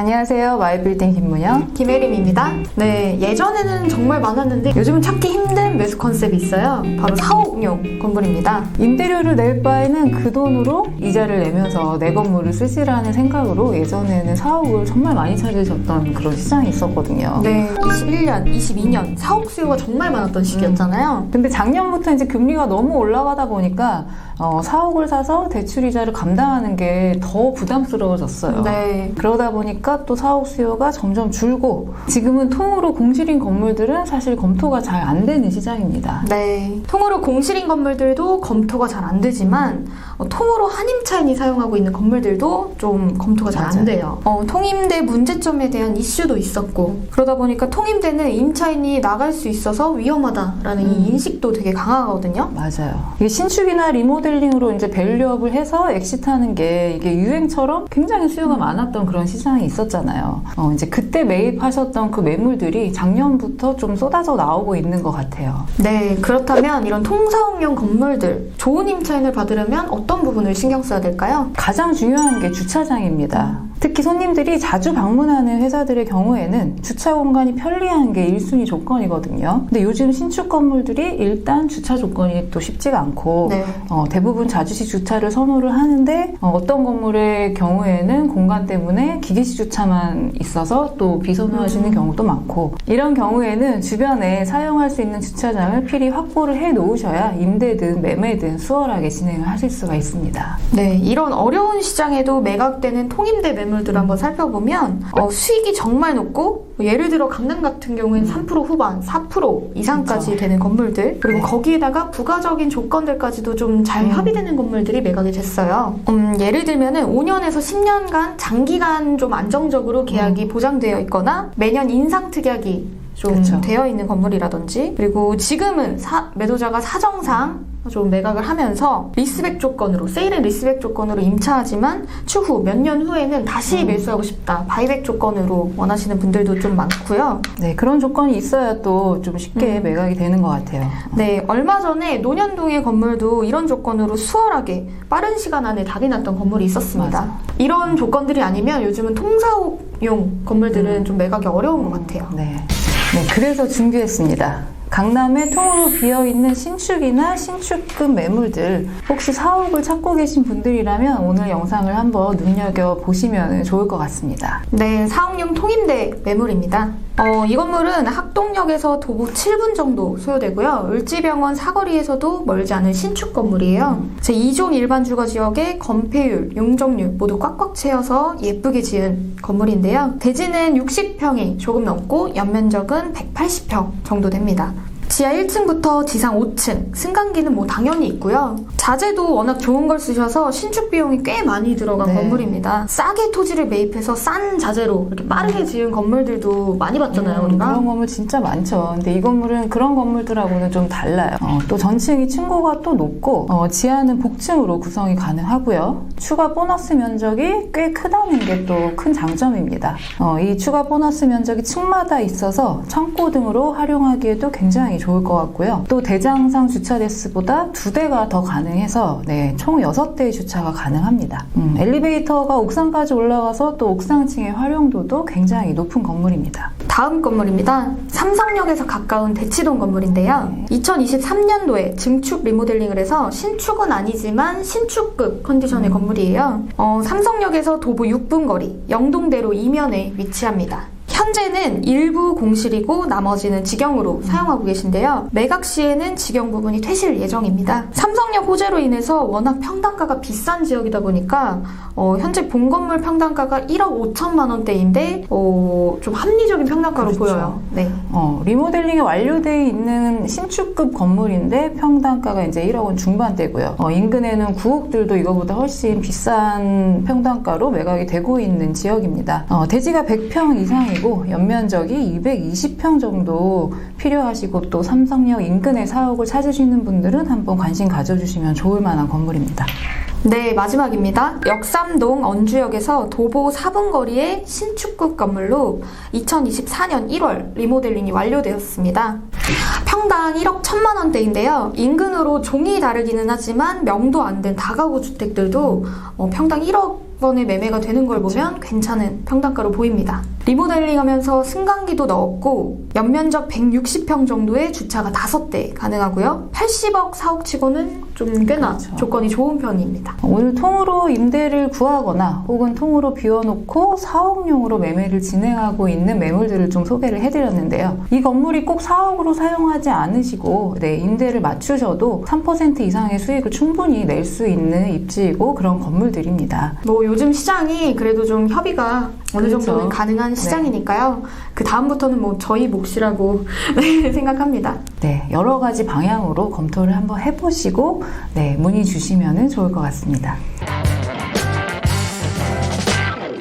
안녕하세요. 마이빌딩 김문영, 김혜림입니다. 네, 예전에는 정말 많았는데 요즘은 찾기 힘든 매수 컨셉이 있어요. 바로 사옥용 건물입니다. 임대료를 낼 바에는 그 돈으로 이자를 내면서 내 건물을 쓰시라는 생각으로 예전에는 사옥을 정말 많이 찾으셨던 그런 시장이 있었거든요. 네, 21년, 22년 사옥 수요가 정말 많았던 시기였잖아요. 근데 작년부터 이제 금리가 너무 올라가다 보니까 사옥을 사서 대출이자를 감당하는 게 더 부담스러워졌어요. 네. 그러다 보니까 또 사옥 수요가 점점 줄고 지금은 통으로 공실인 건물들은 사실 검토가 잘 안 되는 시장입니다. 네. 통으로 공실인 건물들도 검토가 잘 안 되지만 통으로 한임차인이 사용하고 있는 건물들도 좀 검토가 잘 안 돼요. 통임대 문제점에 대한 이슈도 있었고 그러다 보니까 통임대는 임차인이 나갈 수 있어서 위험하다라는 이 인식도 되게 강하거든요. 맞아요. 이게 신축이나 리모델링으로 이제 밸류업을 해서 엑시트하는 게 이게 유행처럼 굉장히 수요가 많았던 그런 시장이 있었잖아요. 이제 그때 매입하셨던 그 매물들이 작년부터 좀 쏟아져 나오고 있는 것 같아요. 네, 그렇다면 이런 통사옥용 건물들 좋은 임차인을 받으려면 어떤 부분을 신경 써야 될까요? 가장 중요한 게 주차장입니다. 특히 손님들이 자주 방문하는 회사들의 경우에는 주차 공간이 편리한 게 1순위 조건이거든요. 근데 요즘 신축 건물들이 일단 주차 조건이 또 쉽지가 않고 네. 대부분 자주식 주차를 선호를 하는데 어떤 건물의 경우에는 공간 때문에 기계식 주차만 있어서 또 비선호하시는 경우도 많고 이런 경우에는 주변에 사용할 수 있는 주차장을 필히 확보를 해 놓으셔야 임대든 매매든 수월하게 진행을 하실 수가 있습니다. 네, 이런 어려운 시장에도 매각되는 통임대 매물들을 한번 살펴보면 수익이 정말 높고 예를 들어 강남 같은 경우에는 3% 후반, 4% 이상까지 그렇죠. 되는 건물들 그리고 거기에다가 부가적인 조건들까지도 좀 잘 합의되는 건물들이 매각이 됐어요. 예를 들면은 5년에서 10년간 장기간 좀 안정적으로 계약이 보장되어 있거나 매년 인상특약이 좀 그렇죠. 되어 있는 건물이라든지 그리고 지금은 매도자가 사정상 좀 매각을 하면서 리스백 조건으로 세일의 리스백 조건으로 임차하지만 추후 몇 년 후에는 다시 매수하고 싶다 바이백 조건으로 원하시는 분들도 좀 많고요. 네, 그런 조건이 있어야 또 좀 쉽게 매각이 되는 것 같아요. 네, 얼마 전에 논현동의 건물도 이런 조건으로 수월하게 빠른 시간 안에 답이 났던 건물이 있었습니다. 맞아. 이런 조건들이 아니면 요즘은 통사옥용 건물들은 좀 매각이 어려운 것 같아요. 네, 그래서 준비했습니다. 강남에 통으로 비어있는 신축이나 신축급 매물들 혹시 사옥을 찾고 계신 분들이라면 오늘 영상을 한번 눈여겨보시면 좋을 것 같습니다. 네, 사옥용 통임대 매물입니다. 이 건물은 학동역에서 도보 7분 정도 소요되고요. 을지병원 사거리에서도 멀지 않은 신축 건물이에요. 제2종 일반 주거지역에 건폐율, 용적률 모두 꽉꽉 채워서 예쁘게 지은 건물인데요. 대지는 60평이 조금 넘고 연면적은 180평 정도 됩니다. 지하 1층부터 지상 5층, 승강기는 뭐 당연히 있고요. 자재도 워낙 좋은 걸 쓰셔서 신축 비용이 꽤 많이 들어간 건물입니다. 싸게 토지를 매입해서 싼 자재로 이렇게 빠르게 지은 건물들도 많이 봤잖아요, 우리가. 그런 건물 진짜 많죠. 근데 이 건물은 그런 건물들하고는 좀 달라요. 또 전층이 층고가 또 높고 지하는 복층으로 구성이 가능하고요. 추가 보너스 면적이 꽤 크다는 게 또 큰 장점입니다. 이 추가 보너스 면적이 층마다 있어서 창고 등으로 활용하기에도 굉장히 좋을 것 같고요. 또 대장상 주차 대수보다 2대가 더 가능해서 총 6대의 주차가 가능합니다. 엘리베이터가 옥상까지 올라가서 또 옥상층의 활용도도 굉장히 높은 건물입니다. 다음 건물입니다. 삼성역에서 가까운 대치동 건물인데요. 2023년도에 증축 리모델링을 해서 신축은 아니지만 신축급 컨디션의 건물이에요. 삼성역에서 도보 6분 거리, 영동대로 이면에 위치합니다. 현재는 일부 공실이고 나머지는 직영으로 사용하고 계신데요. 매각 시에는 직영 부분이 퇴실 예정입니다. 삼성역 호재로 인해서 워낙 평당가가 비싼 지역이다 보니까 현재 본건물 평당가가 1억 5천만 원대인데 좀 합리적인 평당가로 그렇죠. 보여요. 네. 리모델링이 완료되어 있는 신축급 건물인데 평당가가 이제 1억 원 중반대고요. 인근에는 구옥들도 이거보다 훨씬 비싼 평당가로 매각이 되고 있는 지역입니다. 대지가 100평 이상이고 연면적이 220평 정도 필요하시고 또 삼성역 인근의 사옥을 찾으시는 분들은 한번 관심 가져주시면 좋을 만한 건물입니다. 네, 마지막입니다. 역삼동 언주역에서 도보 4분 거리의 신축급 건물로 2024년 1월 리모델링이 완료되었습니다. 평당 1억 1천만 원대인데요. 인근으로 종이 다르기는 하지만 명도 안 된 다가구 주택들도 평당 1억 번에 매매가 되는 걸 보면 괜찮은 평당가로 보입니다. 리모델링하면서 승강기도 넣었고 연면적 160평 정도의 주차가 5대 가능하고요. 80억, 4억 치고는 좀 꽤나 그렇죠. 조건이 좋은 편입니다. 오늘 통으로 임대를 구하거나 혹은 통으로 비워놓고 사옥용으로 매매를 진행하고 있는 매물들을 좀 소개를 해드렸는데요. 이 건물이 꼭 사옥으로 사용하지 않으시고 임대를 맞추셔도 3% 이상의 수익을 충분히 낼 수 있는 입지이고 그런 건물들입니다. 뭐 요즘 시장이 그래도 좀 협의가 어느 그렇죠. 정도는 가능한 시장이니까요. 그 다음부터는 뭐 저희 몫이라고 생각합니다. 네, 여러 가지 방향으로 검토를 한번 해보시고 문의 주시면 좋을 것 같습니다.